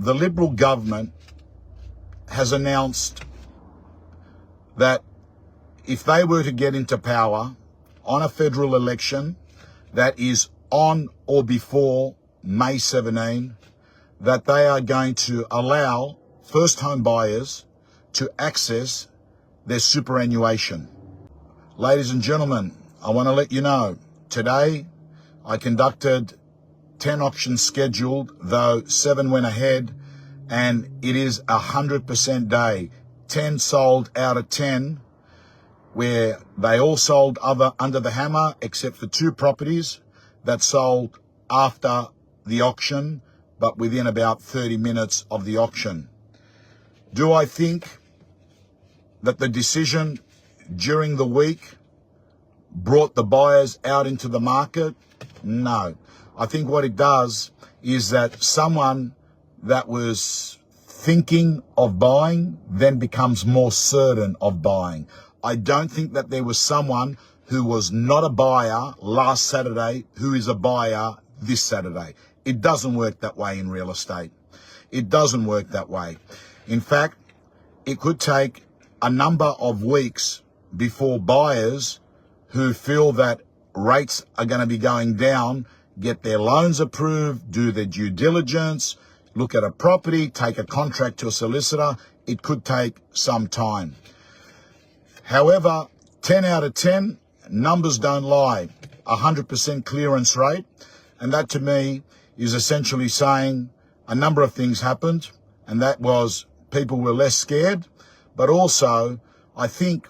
the Liberal government has announced that if they were to get into power on a federal election that is on or before May 17, that they are going to allow first home buyers to access their superannuation. Ladies and gentlemen, I want to let you know, today I conducted 10 auctions scheduled, though 7 went ahead, and it is 100% day. 10 sold out of 10, where they all sold under the hammer, except for 2 properties that sold after the auction, but within about 30 minutes of the auction. Do I think that the decision during the week brought the buyers out into the market? No. I think what it does is that someone that was thinking of buying then becomes more certain of buying. I don't think that there was someone who was not a buyer last Saturday who is a buyer this Saturday. It doesn't work that way in real estate. It doesn't work that way. In fact, it could take a number of weeks before buyers who feel that rates are going to be going down get their loans approved, do their due diligence, look at a property, take a contract to a solicitor. It could take some time. However, 10 out of 10, numbers don't lie. 100% clearance rate. And that to me is essentially saying a number of things happened. And that was people were less scared. But also, I think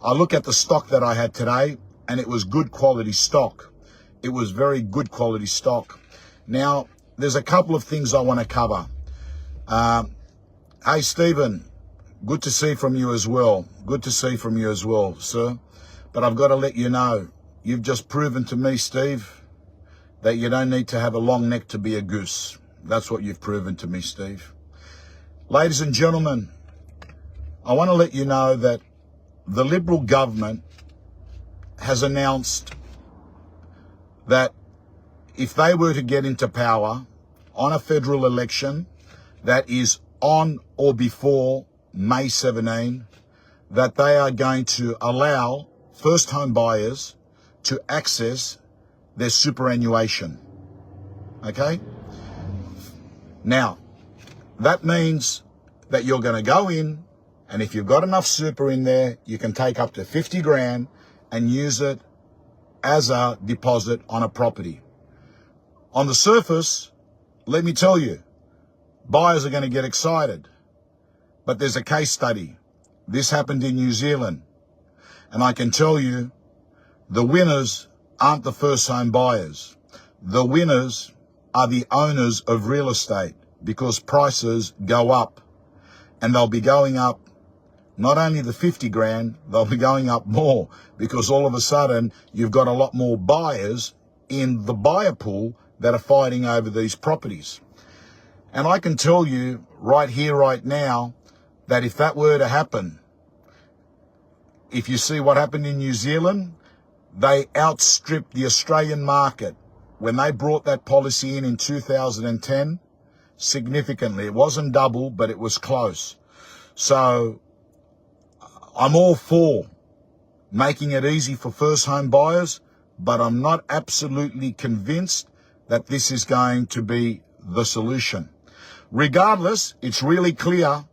I look at the stock that I had today and it was good quality stock. It was very good quality stock. Now, there's a couple of things I want to cover. Hey, Stephen, good to see from you as well. Good to see from you as well, sir. But I've got to let you know, you've just proven to me, Steve, that you don't need to have a long neck to be a goose. That's what you've proven to me, Steve. Ladies and gentlemen, I want to let you know that the Liberal government has announced that if they were to get into power on a federal election that is on or before May 17, that they are going to allow first home buyers to access their superannuation. Okay? Now, that means that you're going to go in, and if you've got enough super in there, you can take up to 50 grand and use it as a deposit on a property. On the surface, let me tell you, buyers are going to get excited. But there's a case study. This happened in New Zealand. And I can tell you, the winners aren't the first home buyers. The winners are the owners of real estate, because prices go up. And they'll be going up not only the 50 grand, they'll be going up more, because all of a sudden you've got a lot more buyers in the buyer pool that are fighting over these properties. And I can tell you right here, right now, that if that were to happen, if you see what happened in New Zealand, they outstripped the Australian market when they brought that policy in 2010 significantly. It wasn't double, but it was close. So I'm all for making it easy for first home buyers, but I'm not absolutely convinced that this is going to be the solution. Regardless, it's really clear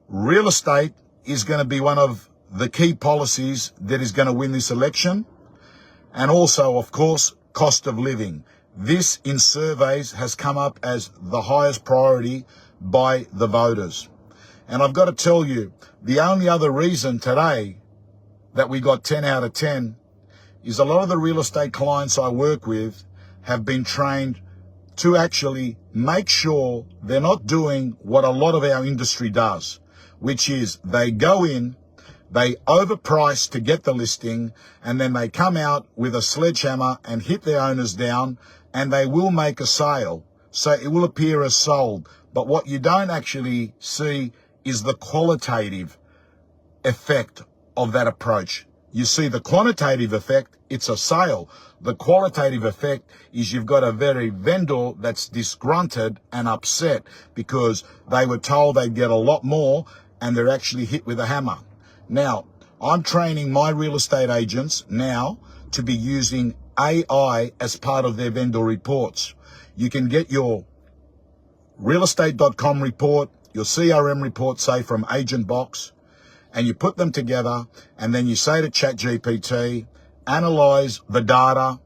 real estate is going to be one of the key policies that is going to win this election. And also, of course, cost of living. This in surveys has come up as the highest priority by the voters. And I've got to tell you, the only other reason today that we got 10 out of 10 is a lot of the real estate clients I work with have been trained to actually make sure they're not doing what a lot of our industry does, which is they go in, they overprice to get the listing, and then they come out with a sledgehammer and hit their owners down, and they will make a sale. So it will appear as sold. But what you don't actually see is the qualitative effect of that approach. You see the quantitative effect, it's a sale. The qualitative effect is you've got a very vendor that's disgruntled and upset because they were told they'd get a lot more and they're actually hit with a hammer. Now, I'm training my real estate agents now to be using AI as part of their vendor reports. You can get your realestate.com report, your CRM report, say from Agent Box, and you put them together, and then you say to ChatGPT, analyze the data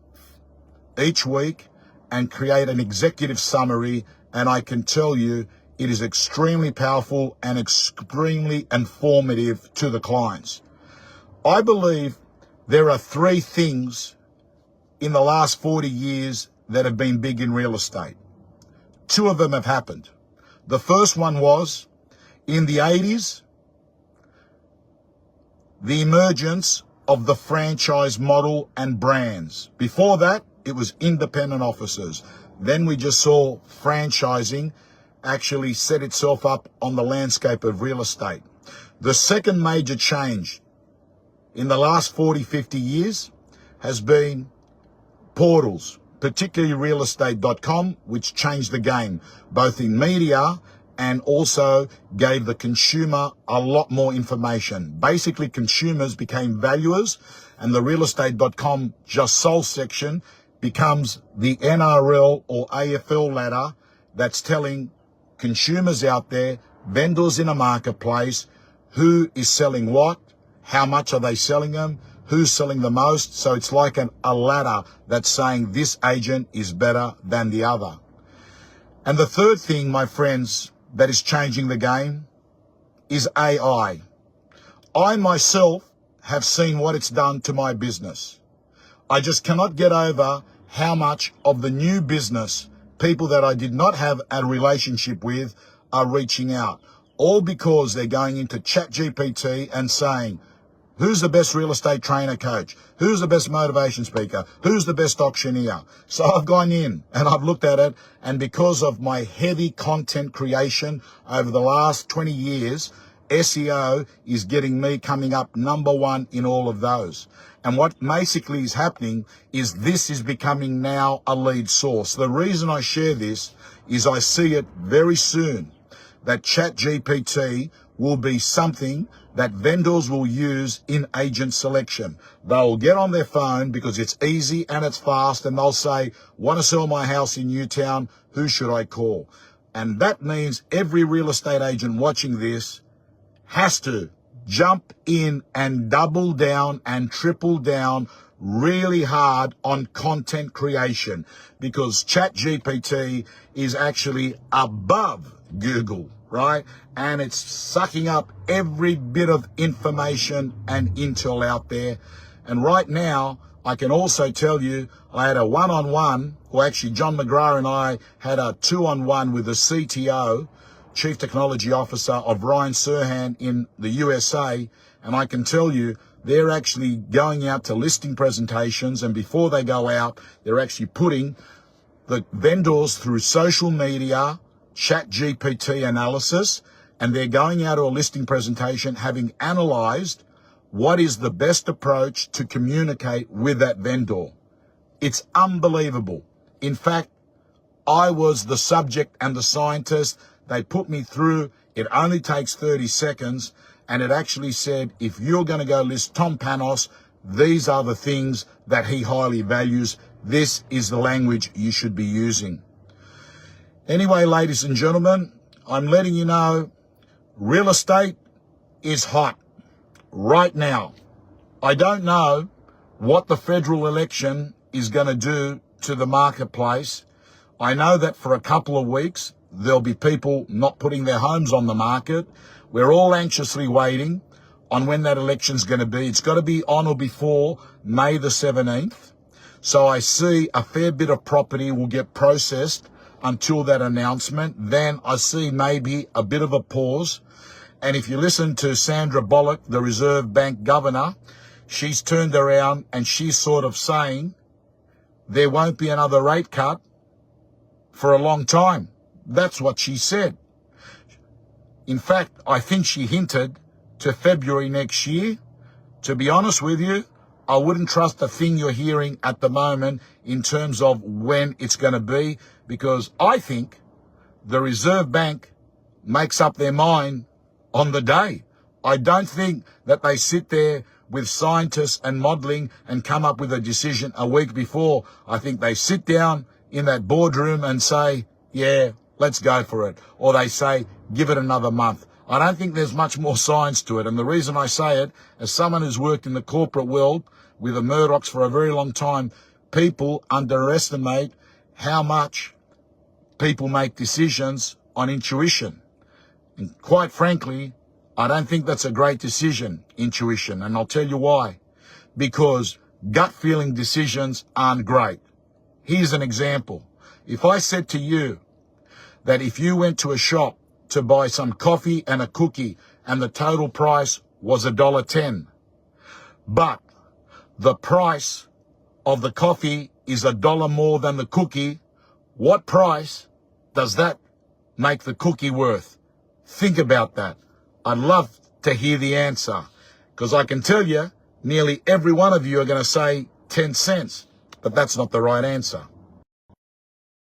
each week and create an executive summary, and I can tell you it is extremely powerful and extremely informative to the clients. I believe there are three things in the last 40 years that have been big in real estate. Two of them have happened. The first one was in the 80s, the emergence of the franchise model and brands. Before that, it was independent offices. Then we just saw franchising actually set itself up on the landscape of real estate. The second major change in the last 40, 50 years has been portals, particularly realestate.com, which changed the game, both in media and also gave the consumer a lot more information. Basically, consumers became valuers, and the realestate.com just sold section becomes the NRL or AFL ladder that's telling consumers out there, vendors in a marketplace, who is selling what, how much are they selling them, who's selling the most. So it's like a ladder that's saying this agent is better than the other. And the third thing, my friends, that is changing the game is AI. I myself have seen what it's done to my business. I just cannot get over how much of the new business, people that I did not have a relationship with, are reaching out. All because they're going into ChatGPT and saying, who's the best real estate trainer coach? Who's the best motivation speaker? Who's the best auctioneer? So I've gone in and I've looked at it, and because of my heavy content creation over the last 20 years, SEO is getting me coming up number one in all of those. And what basically is happening is this is becoming now a lead source. The reason I share this is I see it very soon that ChatGPT will be something that vendors will use in agent selection. They'll get on their phone because it's easy and it's fast, and they'll say, want to sell my house in Newtown, who should I call? And that means every real estate agent watching this has to jump in and double down and triple down really hard on content creation, because ChatGPT is actually above Google, right? And it's sucking up every bit of information and intel out there. And right now, I can also tell you, I had a one-on-one, or actually John McGrath and I had a two-on-one with the CTO, Chief Technology Officer of Ryan Serhan in the USA. And I can tell you, they're actually going out to listing presentations, and before they go out, they're actually putting the vendors through social media, ChatGPT analysis, and they're going out to a listing presentation having analyzed what is the best approach to communicate with that vendor. It's unbelievable. In fact, I was the subject and the scientist. They put me through. It only takes 30 seconds. And it actually said, if you're going to go list Tom Panos, these are the things that he highly values. This is the language you should be using. Anyway, ladies and gentlemen, I'm letting you know, real estate is hot right now. I don't know what the federal election is going to do to the marketplace. I know that for a couple of weeks, there'll be people not putting their homes on the market. We're all anxiously waiting on when that election's going to be. It's got to be on or before May the 17th. So I see a fair bit of property will get processed until that announcement. Then I see maybe a bit of a pause. And if you listen to Sandra Bullock, the Reserve Bank governor, she's turned around and she's sort of saying there won't be another rate cut for a long time. That's what she said. In fact, I think she hinted to February next year To be honest with you, I wouldn't trust a thing you're hearing at the moment in terms of when it's going to be, because I think the Reserve Bank makes up their mind on the day. I don't think that they sit there with scientists and modelling and come up with a decision a week before. I think they sit down in that boardroom and say, yeah, let's go for it. Or they say, give it another month. I don't think there's much more science to it. And the reason I say it, as someone who's worked in the corporate world with the Murdochs for a very long time, people underestimate how much people make decisions on intuition. And quite frankly, I don't think that's a great decision, intuition. And I'll tell you why. Because gut feeling decisions aren't great. Here's an example. If I said to you that if you went to a shop to buy some coffee and a cookie and the total price was $1.10, but the price of the coffee is $1 more than the cookie, what price does that make the cookie worth? Think about that. I'd love to hear the answer, because I can tell you nearly every one of you are going to say 10 cents, but that's not the right answer.